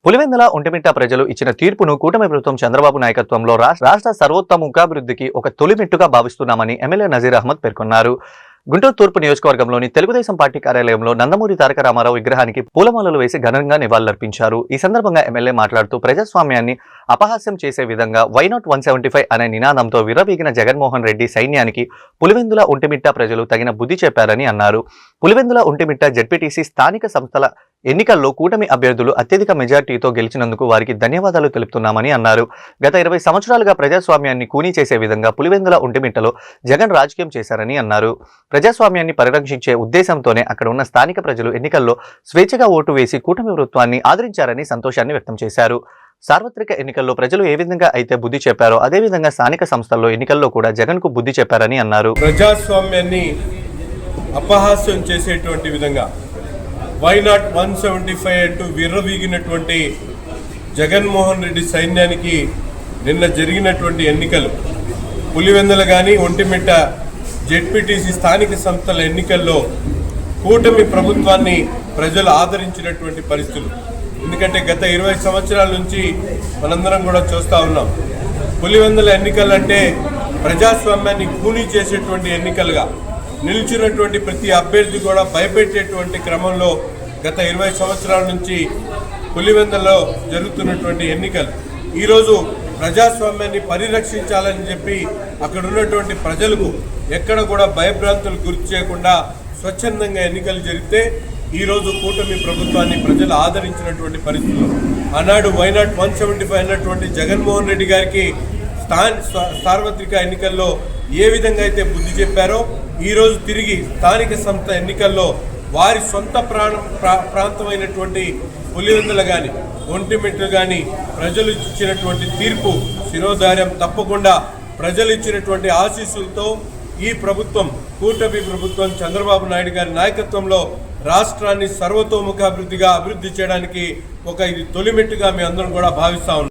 పులివెందుల ఒంటిమిట్ట ప్రజలు ఇచ్చిన తీర్పును కూటమి ప్రభుత్వం చంద్రబాబు నాయకత్వంలో రాష్ట్ర సర్వోత్తముఖాభివృద్ధికి ఒక తొలిమెట్టుగా భావిస్తున్నామని ఎమ్మెల్యే నజీర్ అహ్మద్ పేర్కొన్నారు. గుంటూరు తూర్పు నియోజకవర్గంలోని తెలుగుదేశం పార్టీ కార్యాలయంలో నందమూరి తారక రామారావు విగ్రహానికి పూలమాలలు వేసి ఘనంగా నివాళులర్పించారు. ఈ సందర్భంగా ఎమ్మెల్యే మాట్లాడుతూ ప్రజాస్వామ్యాన్ని అపహాస్యం చేసే విధంగా వై నాట్ 175 అనే నినాదంతో విర్రవీగిన జగన్మోహన్ రెడ్డి సైన్యానికి పులివెందుల ఒంటిమిట్ట ప్రజలు తగిన బుద్ధి చెప్పారని అన్నారు. పులివెందుల ఒంటిమిట్ట జెడ్పీటీసీ స్థానిక సంస్థల ఎన్నికల్లో కూటమి అభ్యర్థులు అత్యధిక మెజార్టీతో గెలిచినందుకు వారికి ధన్యవాదాలు తెలుపుతున్నామని అన్నారు. గత 20 సంవత్సరాలుగా ప్రజాస్వామ్యాన్ని కూనీ చేసే విధంగా పులివెందుల ఒంటిమిట్టలో జగన్ రాజకీయం చేశారని అన్నారు. ప్రజాస్వామ్యాన్ని పరిరక్షించే ఉద్దేశంతోనే అక్కడ ఉన్న స్థానిక ప్రజలు ఎన్నికల్లో స్వేచ్ఛగా ఓటు వేసి కూటమి ప్రభుత్వాన్ని ఆదరించారని సంతోషాన్ని వ్యక్తం చేశారు. సార్వత్రిక ఎన్నికల్లో ప్రజలు ఏ విధంగా అయితే బుద్ధి చెప్పారో అదేవిధంగా స్థానిక సంస్థల్లో ఎన్నికల్లో కూడా జగన్ కు బుద్ధి చెప్పారని అన్నారు. ప్రజాస్వామ్యాన్ని అపహాస్యం చేసేటువంటి విధంగా వై నాట్ 175 అంటూ విర్రవీగినటువంటి జగన్మోహన్ రెడ్డి సైన్యానికి నిన్న జరిగినటువంటి ఎన్నికలు పులివెందుల కానీ ఒంటిమిట్ట జెడ్పీటీసీ స్థానిక సంస్థల ఎన్నికల్లో కూటమి ప్రభుత్వాన్ని ప్రజలు ఆదరించినటువంటి పరిస్థితులు. ఎందుకంటే గత 20 సంవత్సరాల నుంచి మనందరం కూడా చూస్తూ ఉన్నాం. పులివెందుల ఎన్నికలంటే ప్రజాస్వామ్యాన్ని కూనీ చేసేటువంటి ఎన్నికలుగా నిలిచినటువంటి ప్రతి అభ్యర్థి కూడా భయపెట్టేటువంటి క్రమంలో గత 20 సంవత్సరాల నుంచి పులివెందులలో జరుగుతున్నటువంటి ఎన్నికలు ఈరోజు ప్రజాస్వామ్యాన్ని పరిరక్షించాలని చెప్పి అక్కడ ఉన్నటువంటి ప్రజలకు ఎక్కడ కూడా భయభ్రాంతులు గురి చేయకుండా స్వచ్ఛందంగా ఎన్నికలు జరిగితే ఈరోజు కూటమి ప్రభుత్వాన్ని ప్రజలు ఆదరించినటువంటి పరిస్థితులు. ఆనాడు వై నాట్ 175 అన్నటువంటి జగన్మోహన్ రెడ్డి గారికి సార్వత్రిక ఎన్నికల్లో ఏ విధంగా అయితే బుద్ధి చెప్పారో ఈరోజు తిరిగి స్థానిక సంస్థ ఎన్నికల్లో వారి సొంత ప్రాంతమైనటువంటి పులివెందుల కానీ ఒంటిమిట్టు కానీ ప్రజలు ఇచ్చినటువంటి తీర్పు శిరోధార్యం తప్పకుండా ప్రజలు ఇచ్చినటువంటి ఆశీస్సులతో ఈ ప్రభుత్వం కూటమి ప్రభుత్వం చంద్రబాబు నాయుడు గారి నాయకత్వంలో రాష్ట్రాన్ని సర్వతోముఖాభివృద్ధిగా అభివృద్ధి చేయడానికి ఒక ఇది తొలిమెట్టుగా మేము అందరం కూడా భావిస్తా ఉన్నాం.